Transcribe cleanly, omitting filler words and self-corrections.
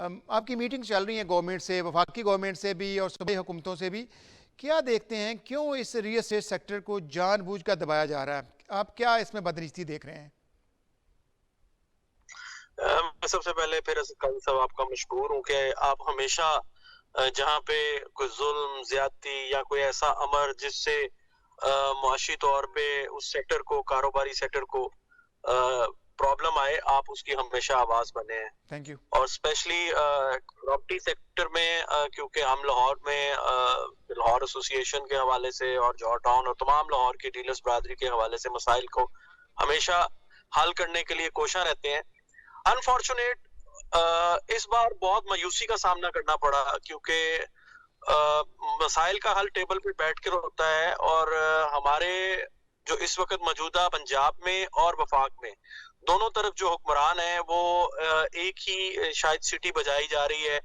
आपकी मीटिंग चल रही है गवर्नमेंट से, वफाकी गवर्नमेंट से भी और सूबाई हुकूमतों से भी। क्या देखते हैं क्यों इस रियल एस्टेट सेक्टर को जानबूझ कर दबाया जा रहा है? आप क्या इसमें बदनीति देख रहे हैं? मैं सबसे पहले फिर काजी साहब आपका मशकूर हूँ कि आप हमेशा जहाँ पे कोई जुल्म, ज्यादती या कोई ऐसा अमर जिससे मुआशी तौर पे उस सेक्टर को, कारोबारी सेक्टर को प्रॉब्लम आए, आप उसकी हमेशा आवाज बने हैं। Thank you. और स्पेशली प्रॉपर्टी सेक्टर में क्योंकि हम लाहौर में लाहौर एसोसिएशन के हवाले से और जौहर टाउन और तमाम लाहौर की डीलर्स बरादरी के हवाले से मसाइल को हमेशा हल करने के लिए कोशिश रहते हैं। अनफॉर्चुनेट इस बार बहुत मायूसी का सामना करना पड़ा क्योंकि मसाइल का हल टेबल पे बैठ कर होता है और हमारे जो इस वक्त मौजूदा पंजाब में और वफाक में दोनों तरफ जो हुक्मरान है वो एक ही शायद सिटी बजाई जा रही है